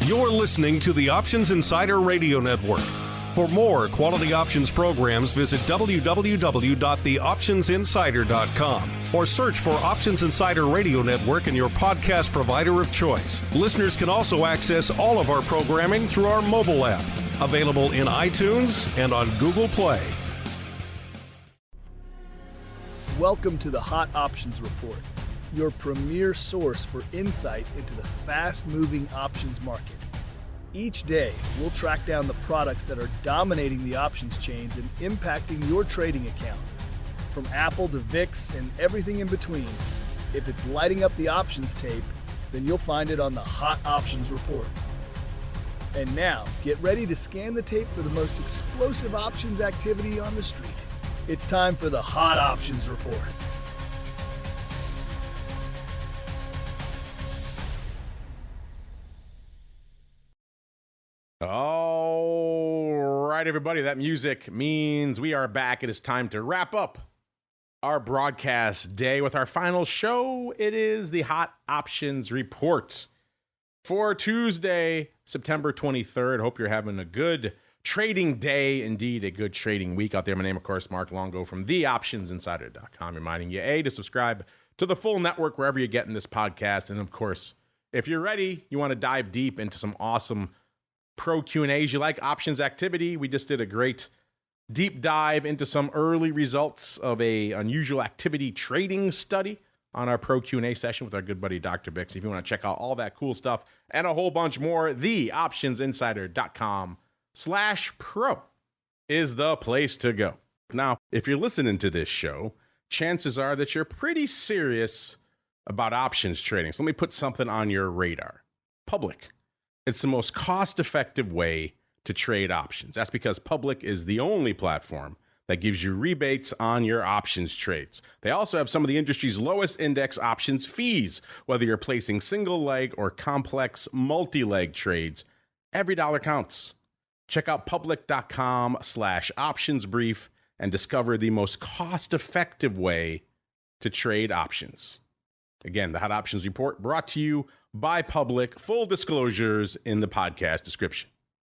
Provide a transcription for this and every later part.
You're listening to the Options Insider Radio Network. For more quality options programs, visit www.theoptionsinsider.com or search for Options Insider Radio Network in your podcast provider of choice. Listeners can also access all of our programming through our mobile app, available in iTunes and on Google Play. Welcome to the Hot Options Report, your premier source for insight into the fast-moving options market. Each day, we'll track down the products that are dominating the options chains and impacting your trading account. From Apple to VIX and everything in between, if it's lighting up the options tape, then you'll find it on the Hot Options Report. And now, get ready to scan the tape for the most explosive options activity on the street. It's time for the Hot Options Report. All right, everybody, that music means we are back. It is time to wrap up our broadcast day with our final show. It is the Hot Options Report for Tuesday, September 23rd. Hope you're having a good trading day, indeed a good trading week out there. My name, of course, Mark Longo from theoptionsinsider.com, reminding you, A, to subscribe to the full network wherever you're getting this podcast. And, of course, if you're ready, you want to dive deep into some awesome pro Q&As. You like options activity? We just did a great deep dive into some early results of a unusual activity trading study on our pro Q&A session with our good buddy Dr. Bix. If you want to check out all that cool stuff and a whole bunch more, theoptionsinsider.com/pro is the place to go. Now, if you're listening to this show, chances are that you're pretty serious about options trading. So let me put something on your radar. Public. It's the most cost-effective way to trade options. That's because Public is the only platform that gives you rebates on your options trades. They also have some of the industry's lowest index options fees, whether you're placing single leg or complex multi-leg trades. Every dollar counts. Check out public.com/optionsbrief and discover the most cost-effective way to trade options. Again, the Hot Options Report brought to you by Public. Full disclosures in the podcast description.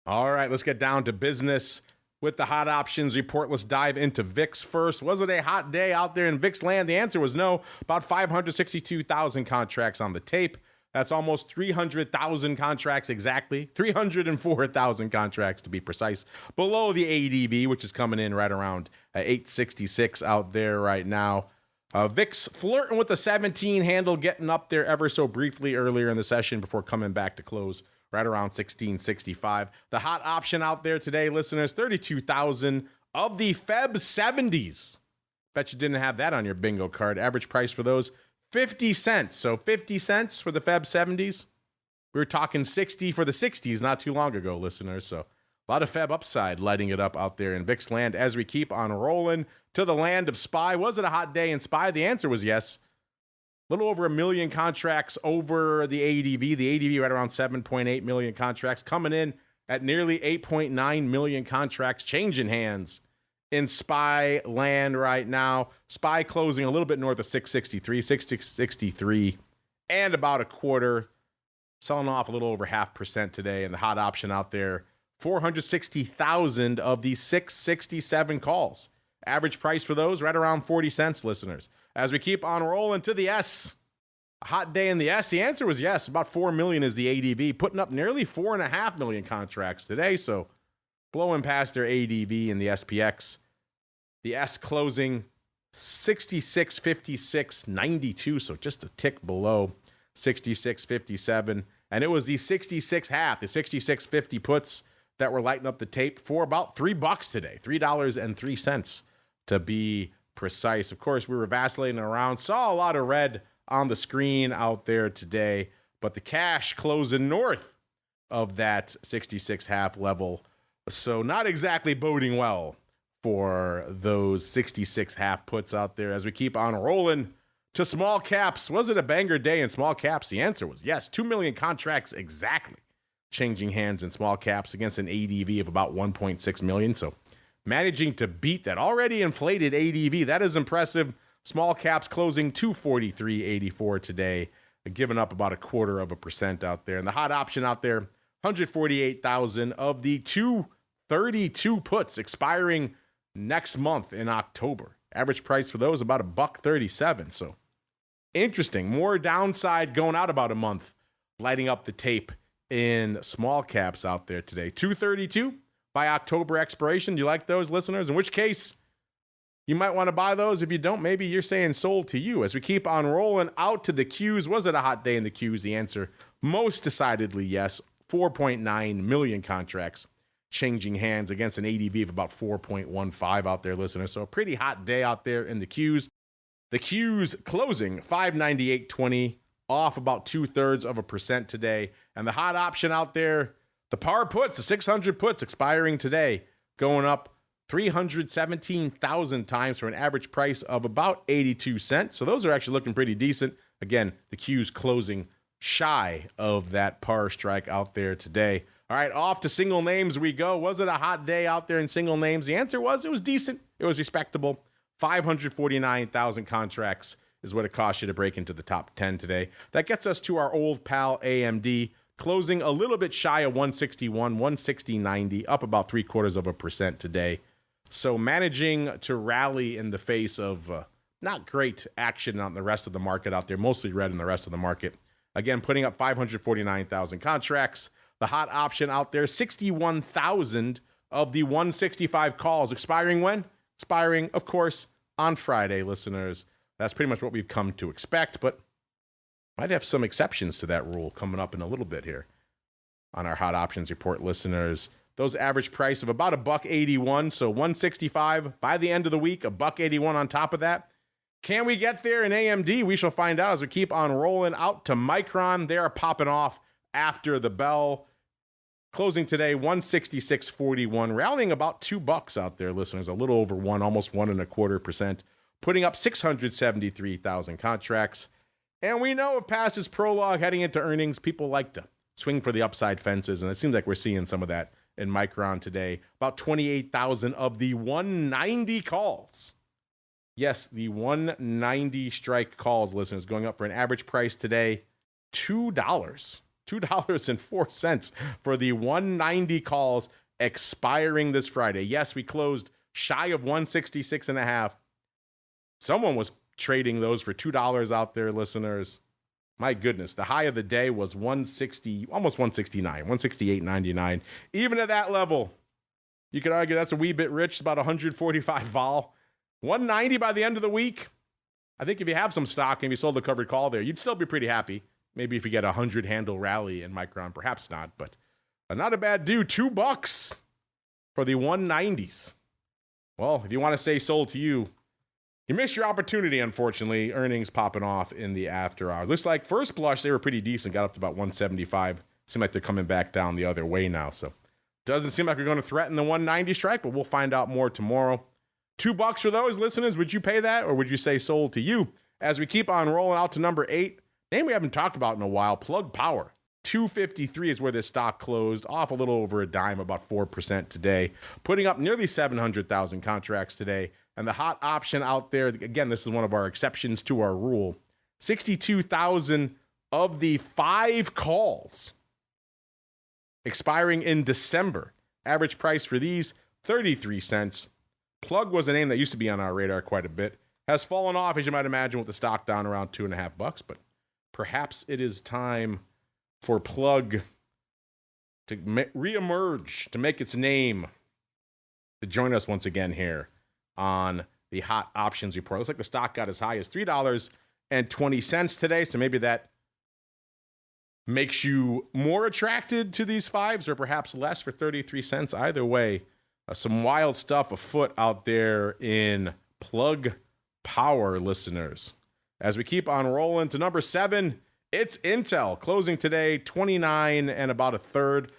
All right, let's get down to business with the Hot Options Report. Let's dive into VIX first. Was it a hot day out there in VIX land? The answer was no. About 562,000 contracts on the tape. That's almost 300,000 contracts exactly. 304,000 contracts to be precise. Below the ADV, which is coming in right around 866 out there right now. VIX flirting with the 17 handle, getting up there ever so briefly earlier in the session before coming back to close right around 1665. The hot option out there today, listeners, 32,000 of the Feb 70s. Bet you didn't have that on your bingo card. Average price for those, 50 cents. So 50 cents for the Feb 70s. We were talking 60 for the 60s not too long ago, listeners. So a lot of Feb upside lighting it up out there in VIX land as we keep on rolling to the land of SPY. Was it a hot day in SPY? The answer was yes. A little over 1 million contracts over the ADV. The ADV right around 7.8 million contracts, coming in at nearly 8.9 million contracts changing hands in SPY land right now. SPY closing a little bit north of 663 and about a quarter, selling off a little over 0.5% today. And the hot option out there, 460,000 of the 667 calls. Average price for those, right around 40 cents, listeners. As we keep on rolling to the S. A hot day in the S. The answer was yes. About 4 million is the ADV, putting up nearly 4.5 million contracts today. So blowing past their ADV in the SPX. The S closing 66.56.92. So just a tick below 66.57. And it was the 66.5, the 66.50 puts that were lighting up the tape for about $3 today. $3.03 to be precise. Of course, we were vacillating around, saw a lot of red on the screen out there today, but the cash closing north of that 66.5 level. So not exactly boding well for those 66.5 puts out there as we keep on rolling to small caps. Was it a banger day in small caps? The answer was yes. 2 million contracts exactly changing hands in small caps against an ADV of about 1.6 million. So managing to beat that already inflated ADV. That is impressive. Small caps closing 243.84 today, giving up about 0.25% out there. And the hot option out there, 148,000 of the 232 puts expiring next month in October. Average price for those about $1.37. So interesting. More downside going out about a month, lighting up the tape in small caps out there today. 232 by October expiration. Do you like those, listeners? In which case, you might want to buy those. If you don't, maybe you're saying sold to you. As we keep on rolling out to the Qs, was it a hot day in the Qs? The answer, most decidedly yes. 4.9 million contracts changing hands against an ADV of about 4.15 out there, listeners. So a pretty hot day out there in the Qs. The Qs closing 598.20, off about 0.2% today. And the hot option out there, the par puts, the 600 puts expiring today, going up 317,000 times for an average price of about 82 cents. So those are actually looking pretty decent. Again, the Qs closing shy of that par strike out there today. All right, off to single names we go. Was it a hot day out there in single names? The answer was it was decent. It was respectable. 549,000 contracts is what it cost you to break into the top 10 today. That gets us to our old pal AMD, closing a little bit shy of 161, 160.90, up about 0.75% today. So managing to rally in the face of not great action on the rest of the market out there, mostly red in the rest of the market. Again, putting up 549,000 contracts. The hot option out there, 61,000 of the 165 calls. Expiring when? Expiring, of course, on Friday, listeners. That's pretty much what we've come to expect, but might have some exceptions to that rule coming up in a little bit here on our hot options report, listeners. Those average price of about $1.81, so 165 by the end of the week, $1.81 on top of that. Can we get there in AMD? We shall find out as we keep on rolling out to Micron. They are popping off after the bell. Closing today, 166.41, rallying about $2 out there, listeners. A little over one, almost 1.25%, putting up 673,000 contracts. And we know if past is prologue heading into earnings, people like to swing for the upside fences, and it seems like we're seeing some of that in Micron today. About 28,000 of the 190 calls. Yes, the 190 strike calls, listeners, going up for an average price today, $2.04 for the 190 calls expiring this Friday. Yes, we closed shy of 166.5. Someone was trading those for $2 out there, listeners. My goodness, the high of the day was 160, almost 169, 168.99. Even at that level, you could argue that's a wee bit rich, about 145 vol. 190 by the end of the week. I think if you have some stock and you sold the covered call there, you'd still be pretty happy. Maybe if you get a 100 handle rally in Micron, perhaps not, but not a bad do. $2 for the 190s. Well, if you want to say sold to you, you missed your opportunity, unfortunately. Earnings popping off in the after hours. Looks like first blush, they were pretty decent, got up to about 175. Seem like they're coming back down the other way now. So doesn't seem like we're going to threaten the 190 strike, but we'll find out more tomorrow. $2 for those, listeners. Would you pay that, or would you say sold to you? As we keep on rolling out to number 8, name we haven't talked about in a while, Plug Power. 253 is where this stock closed, off a little over a dime, about 4% today, putting up nearly 700,000 contracts today. And the hot option out there, again, this is one of our exceptions to our rule, 62,000 of the 5 calls expiring in December. Average price for these, 33 cents. Plug was a name that used to be on our radar quite a bit. Has fallen off, as you might imagine, with the stock down around $2.50, but perhaps it is time for Plug to reemerge, to make its name, to join us once again here on the Hot Options Report. Looks like the stock got as high as $3.20 today, so maybe that makes you more attracted to these 5s, or perhaps less for 33 cents. Either way, some wild stuff afoot out there in Plug Power, listeners. As we keep on rolling to number 7, it's Intel, closing today 29 and about a third,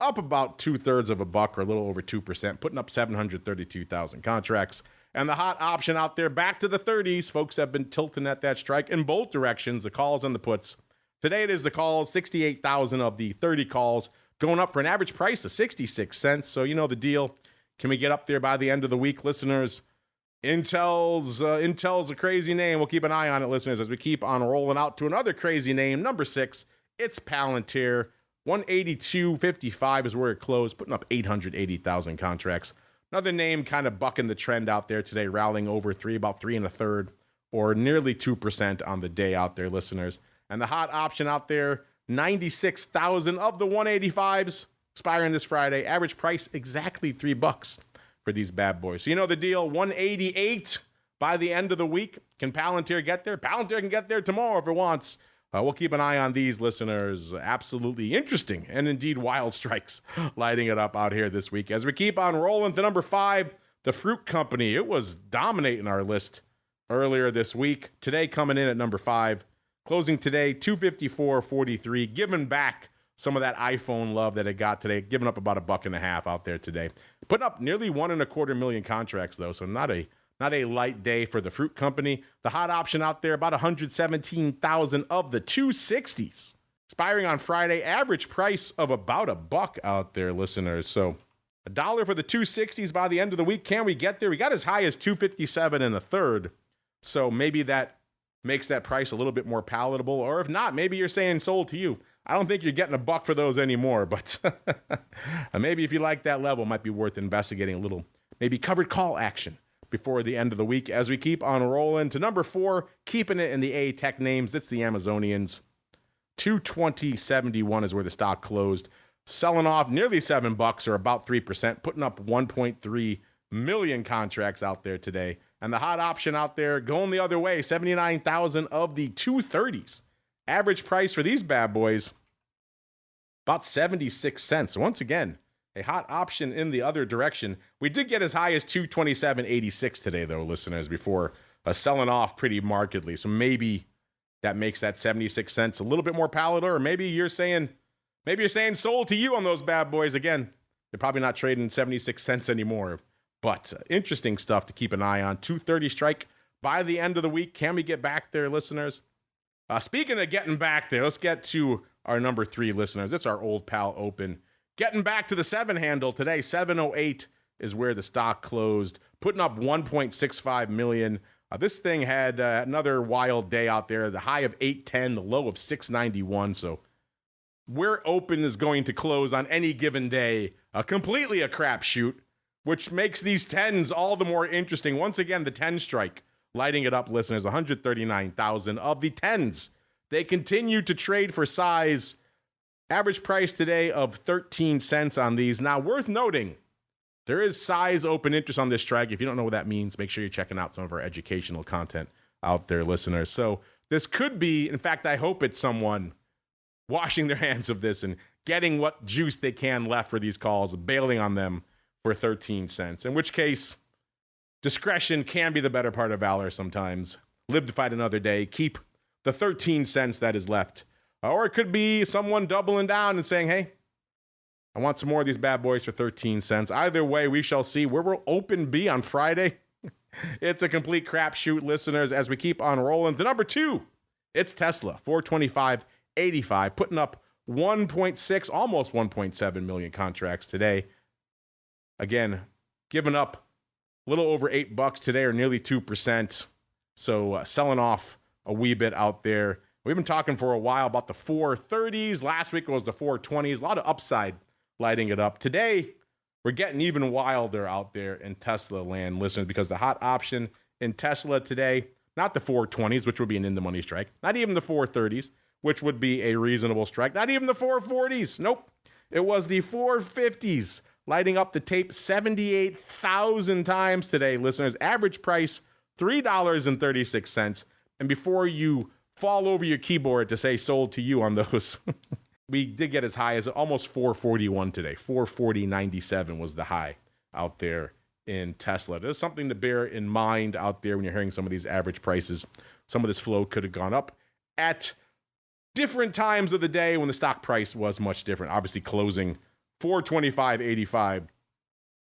up about 2/3 of a buck, or a little over 2%, putting up 732,000 contracts. And the hot option out there, back to the 30s. Folks have been tilting at that strike in both directions, the calls and the puts. Today it is the calls, 68,000 of the 30 calls, going up for an average price of 66 cents. So you know the deal. Can we get up there by the end of the week, listeners? Intel's a crazy name. We'll keep an eye on it, listeners, as we keep on rolling out to another crazy name. Number 6, it's Palantir. 182.55 is where it closed, putting up 880,000 contracts. Another name kind of bucking the trend out there today, rallying over about 3 1/3, or nearly 2% on the day out there, listeners. And the hot option out there, 96,000 of the 185s expiring this Friday. Average price exactly $3 for these bad boys. So you know the deal, 188 by the end of the week. Can Palantir get there? Palantir can get there tomorrow if it wants. We'll keep an eye on these, listeners. Absolutely interesting and indeed wild strikes lighting it up out here this week. As we keep on rolling to number 5, the fruit company. It was dominating our list earlier this week. Today coming in at number 5. Closing today, 254.43. Giving back some of that iPhone love that it got today. Giving up about $1.50 out there today. Putting up nearly 1.25 million contracts, though, so not a light day for the fruit company. The hot option out there, about 117,000 of the 260s. Expiring on Friday, average price of about $1 out there, listeners. So $1 for the 260s by the end of the week. Can we get there? We got as high as 257 1/3. So maybe that makes that price a little bit more palatable. Or if not, maybe you're saying sold to you. I don't think you're getting $1 for those anymore, but maybe if you like that level, it might be worth investigating a little, maybe covered call action before the end of the week. As we keep on rolling to number 4, keeping it in the A tech names, it's the Amazonians. 220.71 is where the stock closed, selling off nearly $7 or about 3%, putting up 1.3 million contracts out there today. And the hot option out there going the other way, 79,000 of the 230s. Average price for these bad boys, about 76 cents. Once again, a hot option in the other direction. We did get as high as 227.86 today, though, listeners, before selling off pretty markedly. So maybe that makes that 76 cents a little bit more palatable, or maybe you're saying sold to you on those bad boys. Again, they're probably not trading 76 cents anymore, but interesting stuff to keep an eye on. 230 strike by the end of the week. Can we get back there, listeners? Speaking of getting back there, let's get to our number 3, listeners. It's our old pal Open. Getting back to the 7 handle today, 708 is where the stock closed, putting up 1.65 million. This thing had another wild day out there, the high of 810, the low of 691. So where Open is going to close on any given day, completely a crapshoot, which makes these 10s all the more interesting. Once again, the 10 strike lighting it up, listeners, 139,000 of the 10s. They continue to trade for size. Average price today of 13 cents on these. Now, worth noting, there is size open interest on this strike. If you don't know what that means, make sure you're checking out some of our educational content out there, listeners. So this could be, in fact, I hope it's someone washing their hands of this and getting what juice they can left for these calls, bailing on them for 13 cents, in which case discretion can be the better part of valor sometimes. Live to fight another day. Keep the 13 cents that is left. Or it could be someone doubling down and saying, hey, I want some more of these bad boys for 13 cents. Either way, we shall see. Where will Open be on Friday? It's a complete crapshoot, listeners, as we keep on rolling. The number 2, it's Tesla, 425.85, putting up 1.6, almost 1.7 million contracts today. Again, giving up a little over $8 today, or nearly 2%. So selling off a wee bit out there. We've been talking for a while about the 430s. Last week it was the 420s. A lot of upside lighting it up. Today, we're getting even wilder out there in Tesla land, listeners, because the hot option in Tesla today, not the 420s, which would be an in-the-money strike, not even the 430s, which would be a reasonable strike, not even the 440s. Nope. It was the 450s lighting up the tape 78,000 times today, listeners. Average price, $3.36. And before you fall over your keyboard to say sold to you on those, we did get as high as almost 441 today. 440.97 was the high out there in Tesla. There's something to bear in mind out there when you're hearing some of these average prices. Some of this flow could have gone up at different times of the day when the stock price was much different. Obviously closing 425.85. I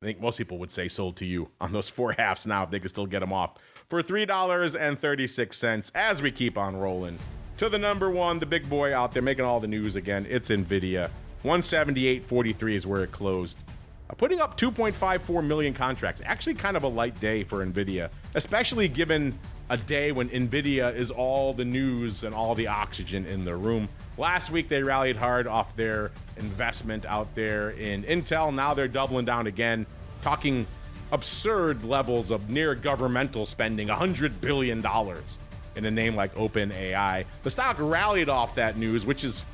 think most people would say sold to you on those 4 halves now if they could still get them off for $3.36 as we keep on rolling to the number 1, the big boy out there making all the news again. It's NVIDIA. 178.43 is where it closed. Putting up 2.54 million contracts. Actually kind of a light day for NVIDIA, especially given a day when NVIDIA is all the news and all the oxygen in the room. Last week, they rallied hard off their investment out there in Intel. Now they're doubling down again, talking absurd levels of near governmental spending, $100 billion in a name like OpenAI. The stock rallied off that news, which is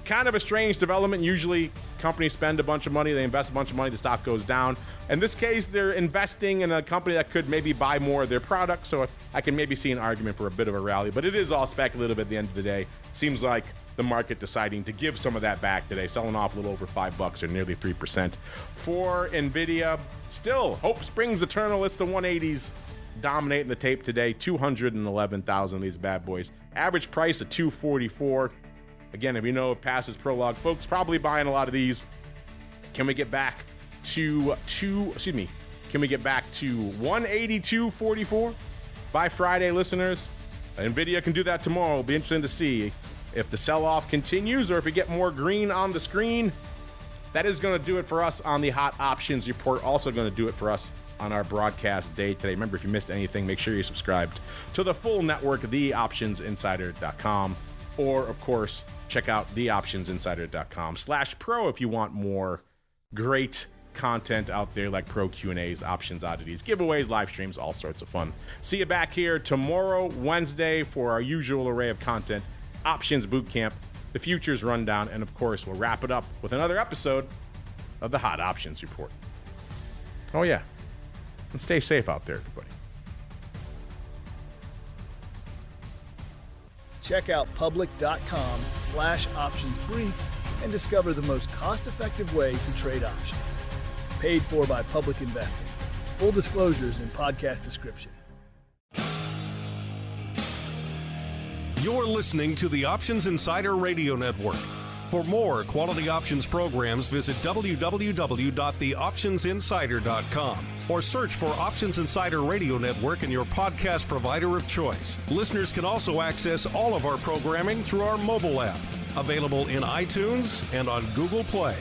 kind of a strange development. Usually companies spend a bunch of money, they invest a bunch of money, the stock goes down. In this case, they're investing in a company that could maybe buy more of their product, so I can maybe see an argument for a bit of a rally, but it is all speculative at the end of the day. Seems like the market deciding to give some of that back today, selling off a little over $5 or nearly 3% for NVIDIA. Still, hope springs eternal. It's the 180s dominating the tape today. 211,000 of these bad boys. Average price of 244. Again, if you know it passes prologue, folks probably buying a lot of these. Can we get back to 182.44 by Friday, listeners? NVIDIA can do that tomorrow. It'll be interesting to see if the sell-off continues or if we get more green on the screen. That is going to do it for us on the Hot Options Report. Also going to do it for us on our broadcast day today. Remember, if you missed anything, make sure you're subscribed to the full network, theoptionsinsider.com. Or, of course, check out theoptionsinsider.com/pro if you want more great content out there like pro Q&As, options oddities, giveaways, live streams, all sorts of fun. See you back here tomorrow, Wednesday, for our usual array of content, Options Bootcamp, the Futures Rundown, and, of course, we'll wrap it up with another episode of the Hot Options Report. Oh, yeah. And stay safe out there, everybody. Check out public.com/optionsbrief and discover the most cost-effective way to trade options. Paid for by Public Investing. Full disclosures in podcast description. You're listening to the Options Insider Radio Network. For more quality options programs, visit www.theoptionsinsider.com or search for Options Insider Radio Network in your podcast provider of choice. Listeners can also access all of our programming through our mobile app, available in iTunes and on Google Play.